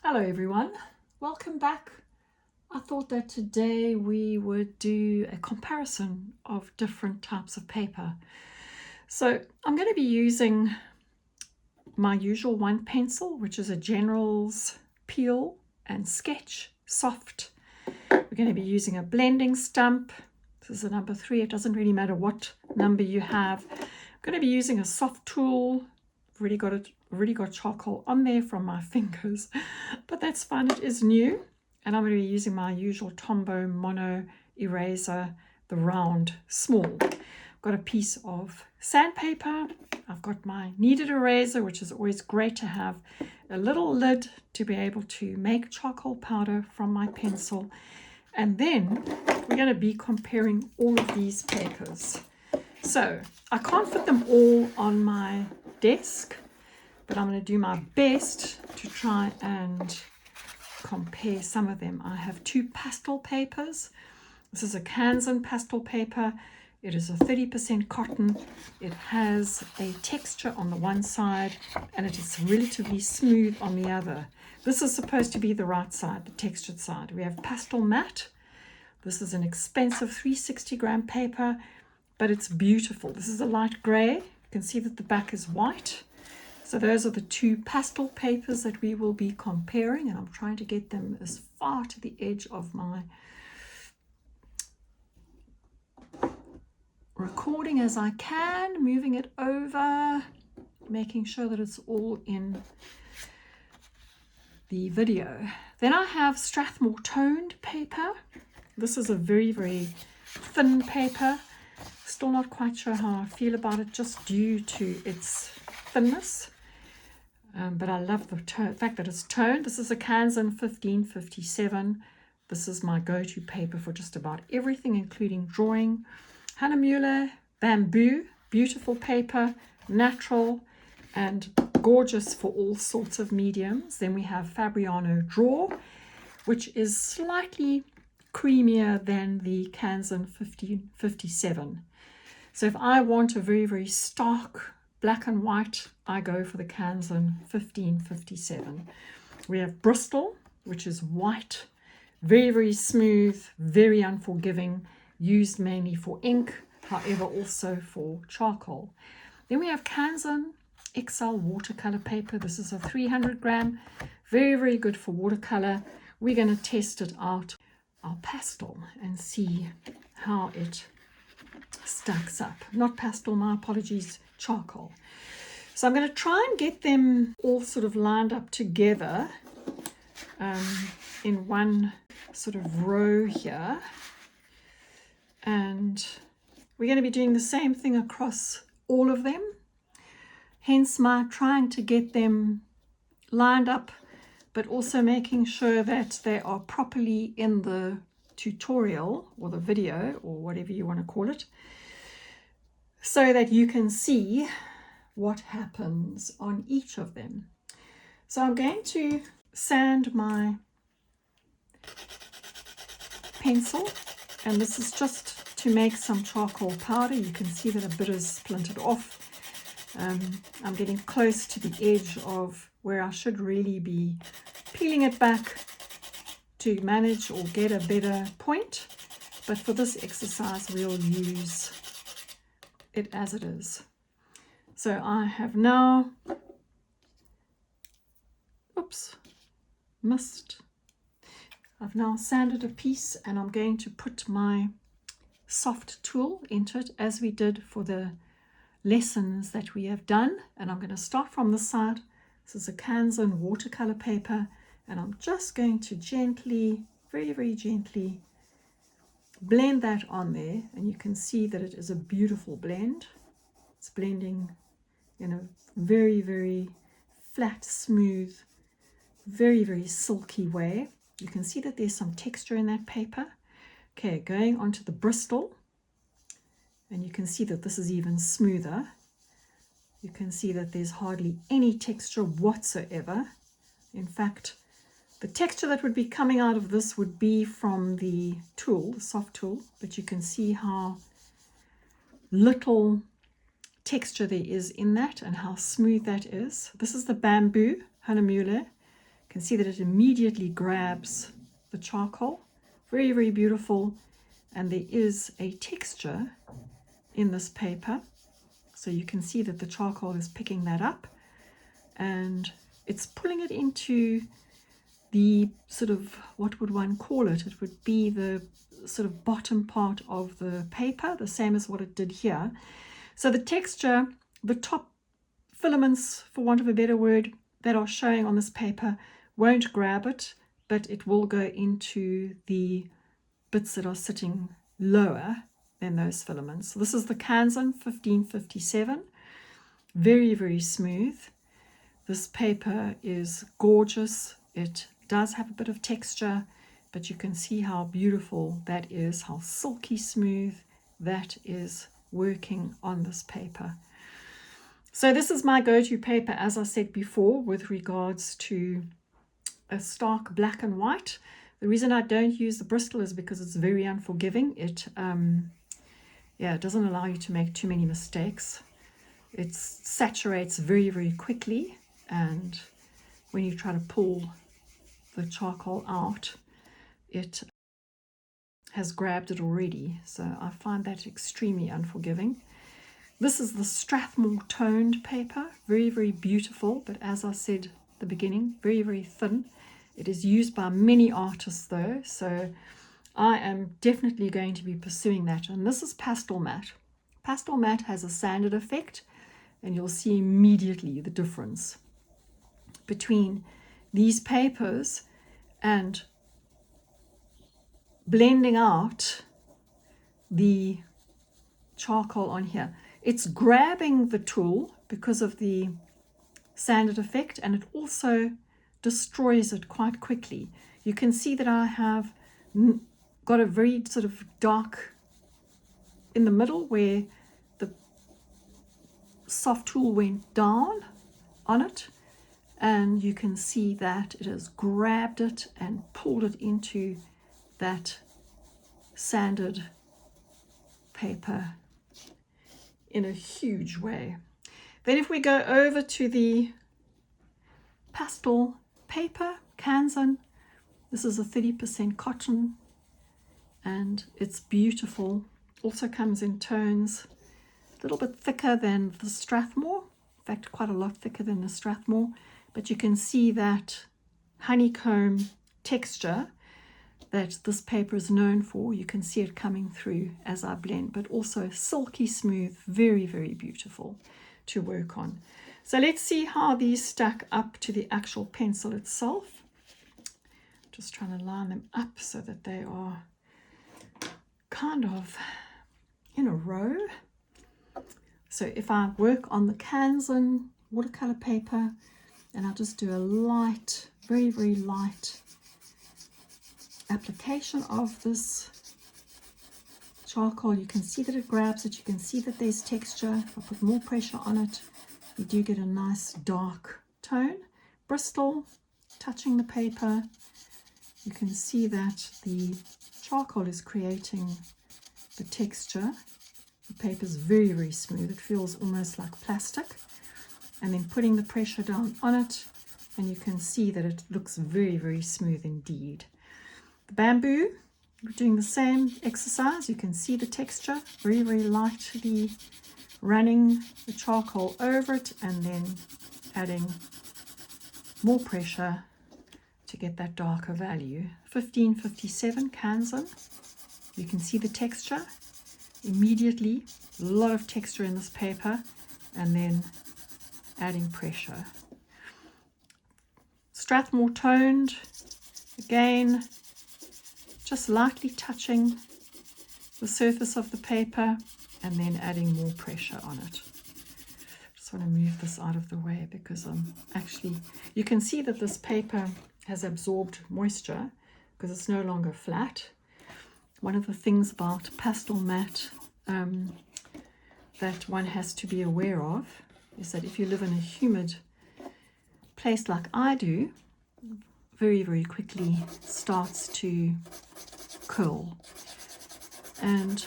Hello everyone, welcome back. I thought that today we would do a comparison of different types of paper. So I'm going to be using my usual one pencil, which is a General's Peel and Sketch Sofft. We're going to be using a blending stump. This is a number 3. It doesn't really matter what number you have. I'm going to be using a soft tool. I've already got charcoal on there from my fingers, but that's fine, it is new. And I'm going to be using my usual Tombow Mono eraser, the round small. I've got a piece of sandpaper. I've got my kneaded eraser, which is always great to have a little lid to be able to make charcoal powder from my pencil. And then we're going to be comparing all of these papers. So I can't fit them all on my desk, but I'm going to do my best to try and compare some of them. I have 2 pastel papers. This is a Canson pastel paper. It is a 30% cotton. It has a texture on the one side and it is relatively smooth on the other. This is supposed to be the right side, the textured side. We have Pastelmat. This is an expensive 360 gram paper, but it's beautiful. This is a light gray. You can see that the back is white. So those are the 2 pastel papers that we will be comparing, and I'm trying to get them as far to the edge of my recording as I can, moving it over, making sure that it's all in the video. Then I have Strathmore Toned paper. This is a very, very thin paper. Still not quite sure how I feel about it, just due to its thinness. But I love the fact that it's toned. This is a Canson 1557. This is my go-to paper for just about everything, including drawing. Hahnemühle Bamboo, beautiful paper, natural and gorgeous for all sorts of mediums. Then we have Fabriano Draw, which is slightly creamier than the Canson 1557. So if I want a very, very stark black and white, I go for the Canson 1557. We have Bristol, which is white, very, very smooth, very unforgiving, used mainly for ink, however also for charcoal. Then we have Canson XL Watercolour paper. This is a 300 gram, very, very good for watercolor. We're going to test it out, our pastel, and see how it stacks up. Not pastel, my apologies, charcoal. So I'm going to try and get them all sort of lined up together in one sort of row here, and we're going to be doing the same thing across all of them, hence my trying to get them lined up, but also making sure that they are properly in the tutorial or the video or whatever you want to call it, so that you can see what happens on each of them. So I'm going to sand my pencil, and this is just to make some charcoal powder. You can see that a bit is splintered off. I'm getting close to the edge of where I should really be peeling it back to manage or get a better point, but for this exercise we'll use it as it is. So I have now, I've now sanded a piece, and I'm going to put my Sofft tool into it as we did for the lessons that we have done. And I'm going to start from this side. This is a Canson watercolor paper, and I'm just going to gently, very, very gently blend that on there, and you can see that it is a beautiful blend. It's blending in a very, very flat, smooth, very, very silky way. You can see that there's some texture in that paper. Okay, going on to the Bristol, and you can see that this is even smoother. You can see that there's hardly any texture whatsoever. In fact, the texture that would be coming out of this would be from the tool, the Sofft tool, but you can see how little texture there is in that and how smooth that is. This is the Bamboo, Hahnemühle. You can see that it immediately grabs the charcoal. Very, very beautiful. And there is a texture in this paper. So you can see that the charcoal is picking that up and it's pulling it into the sort of, what would one call it? It would be the sort of bottom part of the paper, the same as what it did here. So the texture, the top filaments, for want of a better word, that are showing on this paper won't grab it, but it will go into the bits that are sitting lower than those filaments. So this is the Canson 1557. Very, very smooth. This paper is gorgeous. It does have a bit of texture, but you can see how beautiful that is, how silky smooth that is working on this paper. So this is my go-to paper, as I said before, with regards to a stark black and white. The reason I don't use the Bristol is because it's very unforgiving. It doesn't allow you to make too many mistakes. It saturates very, very quickly, and when you try to pull the charcoal out, it has grabbed it already. So I find that extremely unforgiving. This is the Strathmore Toned paper. Very, very beautiful, but as I said at the beginning, very, very thin. It is used by many artists though, so I am definitely going to be pursuing that. And this is Pastelmat. Pastelmat has a sanded effect, and you'll see immediately the difference between these papers and blending out the charcoal on here. It's grabbing the tool because of the sanded effect, and it also destroys it quite quickly. You can see that I have got a very sort of dark in the middle where the soft tool went down on it, and you can see that it has grabbed it and pulled it into that sanded paper in a huge way. Then if we go over to the pastel paper, Canson, this is a 30% cotton, and it's beautiful. Also comes in tones a little bit thicker than the Strathmore, in fact quite a lot thicker than the Strathmore, but you can see that honeycomb texture that this paper is known for. You can see it coming through as I blend, but also silky smooth, very, very beautiful to work on. So let's see how these stack up to the actual pencil itself. Just trying to line them up so that they are kind of in a row. So if I work on the Canson watercolor paper, and I'll just do a light, very, very light application of this charcoal, you can see that it grabs it, you can see that there's texture. If I put more pressure on it, you do get a nice dark tone. Bristol touching the paper, you can see that the charcoal is creating the texture. The paper is very, very smooth. It feels almost like plastic. And then putting the pressure down on it, and you can see that it looks very, very smooth indeed. The bamboo, we're doing the same exercise. You can see the texture, very, very lightly running the charcoal over it and then adding more pressure to get that darker value. 1557 Canson. You can see the texture immediately, a lot of texture in this paper, and then adding pressure. Strathmore Toned, again, just lightly touching the surface of the paper and then adding more pressure on it. Just want to move this out of the way because you can see that this paper has absorbed moisture because it's no longer flat. One of the things about Pastelmat that one has to be aware of is that if you live in a humid place like I do, very, very quickly starts to curl, and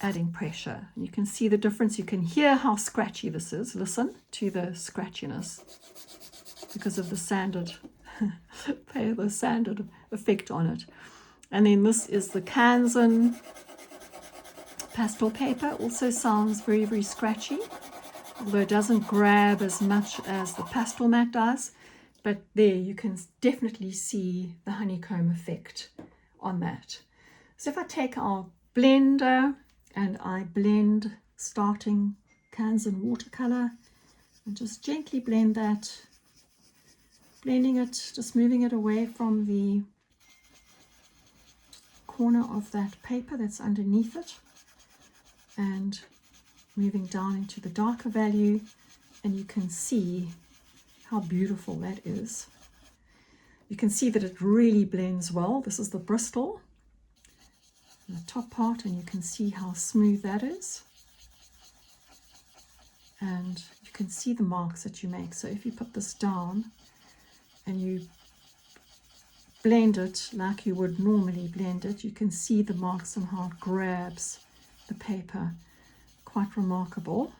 adding pressure. You can see the difference. You can hear how scratchy this is. Listen to the scratchiness. because of the sanded, the sanded effect on it. And then this is the Canson pastel paper. Also sounds very, very scratchy, although it doesn't grab as much as the Pastelmat does. But there you can definitely see the honeycomb effect on that. So if I take our blender and I blend starting Canson watercolor and just gently blend that, blending it, just moving it away from the corner of that paper that's underneath it and moving down into the darker value, and you can see how beautiful that is. You can see that it really blends well. This is the Bristol, the top part, and you can see how smooth that is. And you can see the marks that you make. So if you put this down and you blend it like you would normally blend it, you can see the marks and how it grabs the paper. Quite remarkable.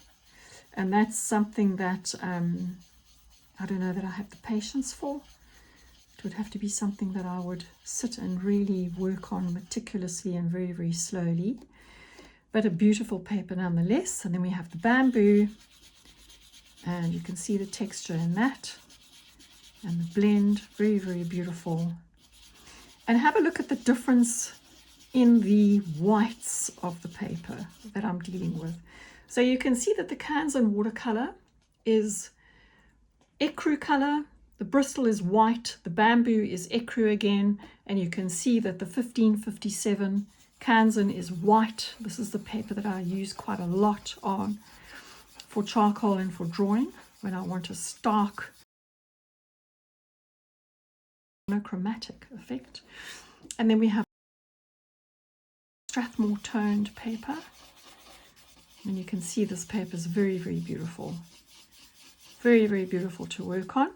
And that's something that I don't know that I have the patience for. It would have to be something that I would sit and really work on meticulously and very, very slowly. But a beautiful paper nonetheless. And then we have the bamboo, and you can see the texture in that and the blend, very, very beautiful. And have a look at the difference in the whites of the paper that I'm dealing with. So you can see that the Canson watercolor is ecru color, the Bristol is white, the bamboo is ecru again, and you can see that the 1557 Canson is white. This is the paper that I use quite a lot on for charcoal and for drawing when I want a stark monochromatic effect. And then we have Strathmore Toned paper, and you can see this paper is very, very beautiful. Very, very beautiful to work on.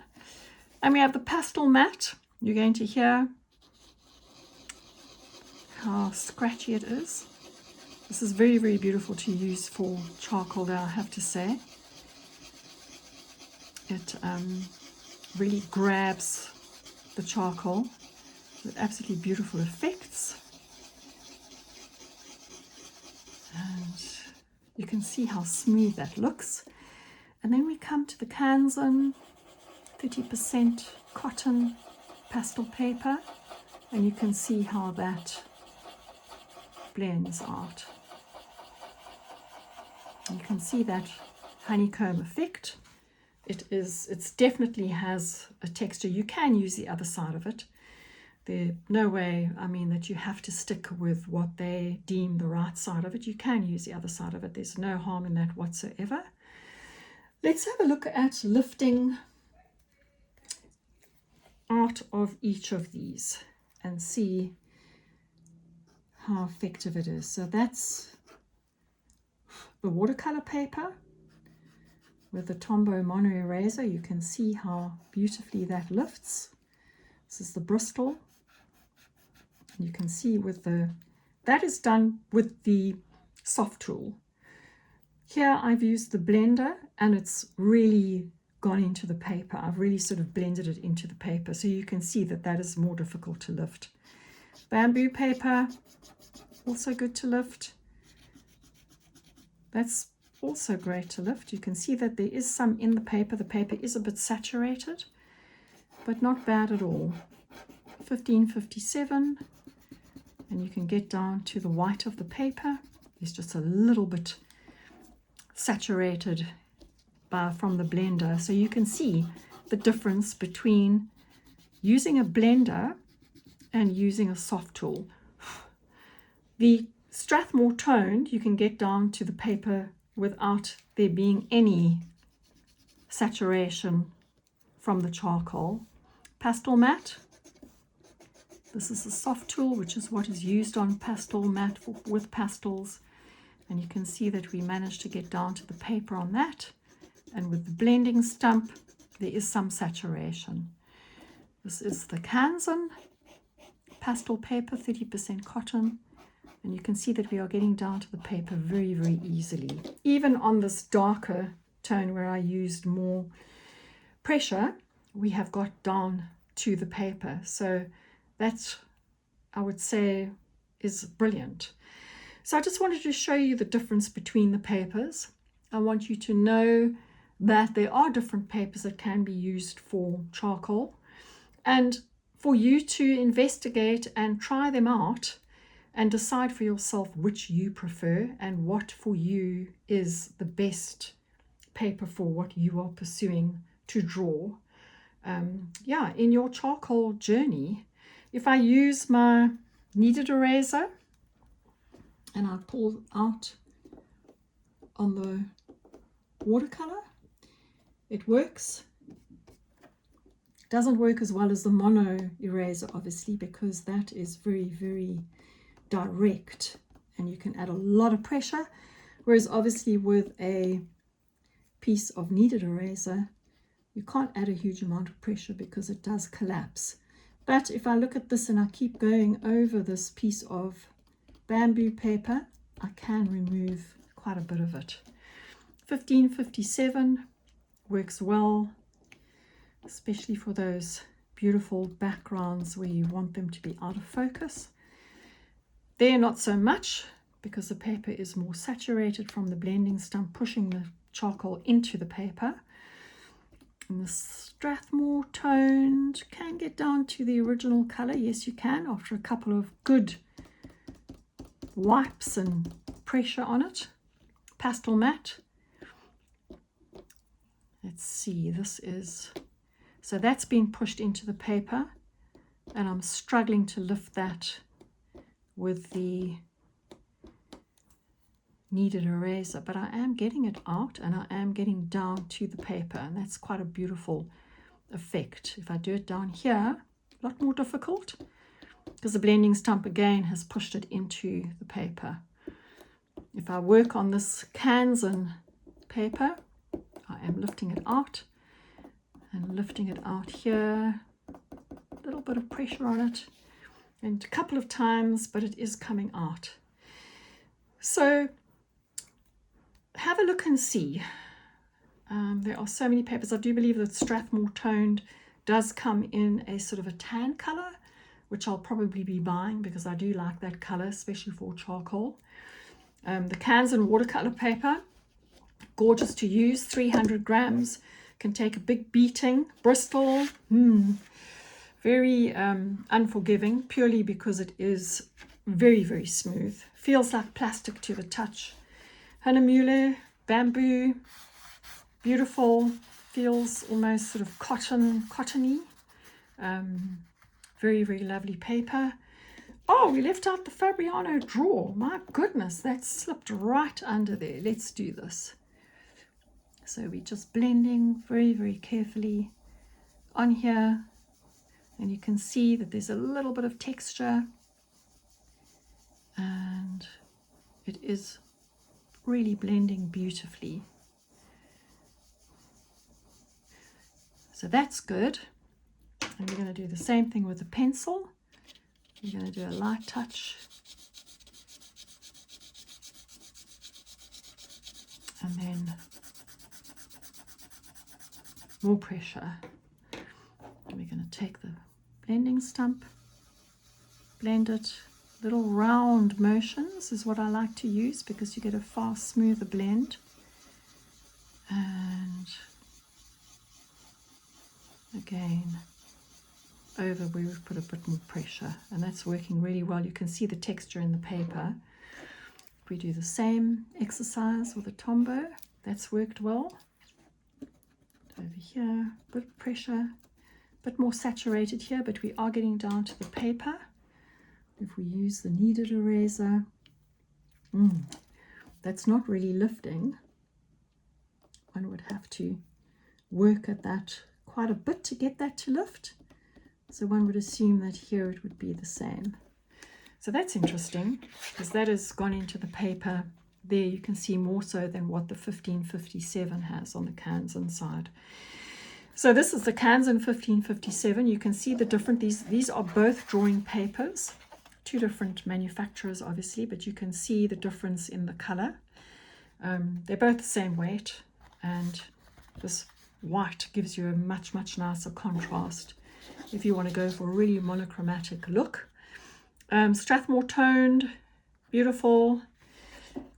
And we have the Pastelmat. You're going to hear how scratchy it is. This is very, very beautiful to use for charcoal, I have to say. It really grabs the charcoal with absolutely beautiful effects. And you can see how smooth that looks. And then we come to the Canson 30% cotton pastel paper, and you can see how that blends out. You can see that honeycomb effect. It definitely has a texture. You can use the other side of it. There's no way, I mean, that you have to stick with what they deem the right side of it. You can use the other side of it. There's no harm in that whatsoever. Let's have a look at lifting out of each of these and see how effective it is. So that's the watercolor paper with the Tombow Mono eraser. You can see how beautifully that lifts. This is the Bristol. You can see that is done with the Sofft tool. Here I've used the blender and it's really gone into the paper. I've really sort of blended it into the paper, so you can see that is more difficult to lift. Bamboo paper, also good to lift. That's also great to lift. You can see that there is some in the paper. The paper is a bit saturated, but not bad at all. 1557, and you can get down to the white of the paper. There's just a little bit saturated from the blender, so you can see the difference between using a blender and using a Sofft tool. The Strathmore Toned, you can get down to the paper without there being any saturation from the charcoal. Pastelmat, this is a Sofft tool, which is what is used on Pastelmat with pastels. And you can see that we managed to get down to the paper on that. And with the blending stump, there is some saturation. This is the Canson pastel paper, 30% cotton. And you can see that we are getting down to the paper very, very easily. Even on this darker tone where I used more pressure, we have got down to the paper. So that, I would say, is brilliant. So I just wanted to show you the difference between the papers. I want you to know that there are different papers that can be used for charcoal, and for you to investigate and try them out and decide for yourself which you prefer and what for you is the best paper for what you are pursuing to draw. Yeah, in your charcoal journey. If I use my kneaded eraser and I pull out on the watercolor, it works. It doesn't work as well as the mono eraser, obviously, because that is very, very direct and you can add a lot of pressure, whereas obviously with a piece of kneaded eraser you can't add a huge amount of pressure because it does collapse. But if I look at this and I keep going over this piece of bamboo paper, I can remove quite a bit of it. 1557 works well, especially for those beautiful backgrounds where you want them to be out of focus. There, not so much, because the paper is more saturated from the blending stump pushing the charcoal into the paper. And the Strathmore Toned can get down to the original color. Yes, you can, after a couple of good wipes and pressure on it. Pastelmat. Let's see, this is, so that's been pushed into the paper and I'm struggling to lift that with the kneaded eraser, but I am getting it out and I am getting down to the paper, and that's quite a beautiful effect. If I do it down here, a lot more difficult because the blending stump again has pushed it into the paper. If I work on this Canson paper, I am lifting it out and lifting it out here, a little bit of pressure on it and a couple of times, but it is coming out. So have a look and see. There are so many papers. I do believe that Strathmore Toned does come in a sort of a tan color, which I'll probably be buying because I do like that color, especially for charcoal. The Canson watercolor paper, gorgeous to use, 300 grams, can take a big beating. Bristol, very unforgiving, purely because it is very, very smooth. Feels like plastic to the touch. Hahnemühle Bamboo, beautiful, feels almost sort of cottony. Very, very lovely paper. Oh, we left out the Fabriano drawer. My goodness, that slipped right under there. Let's do this. So we're just blending very, very carefully on here. And you can see that there's a little bit of texture. And it is really blending beautifully. So that's good. And we're going to do the same thing with the pencil. We're going to do a light touch. And then more pressure. And we're going to take the blending stump, blend it. Little round motions is what I like to use because you get a far smoother blend. And again, over where we've put a bit more pressure, and that's working really well. You can see the texture in the paper. If we do the same exercise with a Tombow, that's worked well. Over here, a bit of pressure, a bit more saturated here, but we are getting down to the paper. If we use the kneaded eraser, that's not really lifting. One would have to work at that quite a bit to get that to lift. So one would assume that here it would be the same. So that's interesting because that has gone into the paper. There you can see more so than what the 1557 has on the Canson side. So this is the Canson 1557. You can see the different, these are both drawing papers. Two different manufacturers obviously, but you can see the difference in the color. They're both the same weight, and this white gives you a much nicer contrast if you want to go for a really monochromatic look. Strathmore Toned, beautiful.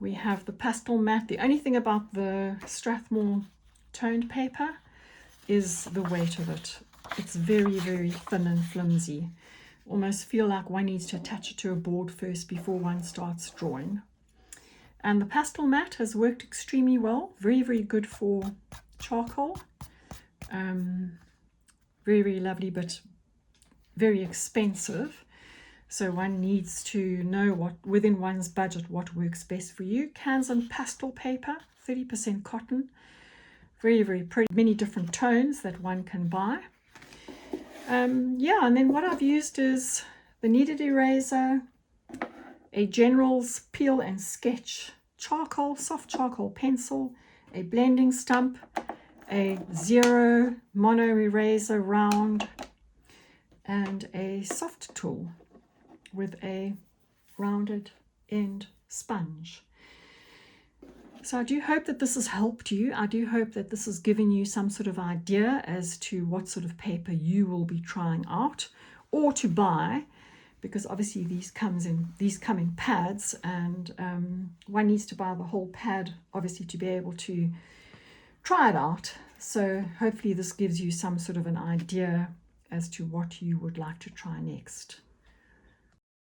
We have the Pastelmat. The only thing about the Strathmore Toned paper is the weight of it. It's very thin and flimsy. Almost feel like one needs to attach it to a board first before one starts drawing. And the Pastelmat has worked extremely well. Very good for charcoal. Very lovely, but very expensive. So one needs to know what within one's budget what works best for you. Canson pastel paper, 30% cotton. Very pretty. Many different tones that one can buy. Yeah, and then what I've used is the kneaded eraser, a General's Peel and Sketch charcoal, soft charcoal pencil, a blending stump, a 0 mono eraser round, and a Sofft tool with a rounded end sponge. So I do hope that this has helped you. I do hope that this has given you some sort of idea as to what sort of paper you will be trying out or to buy, because obviously these come in pads, and one needs to buy the whole pad obviously to be able to try it out. So hopefully this gives you some sort of an idea as to what you would like to try next.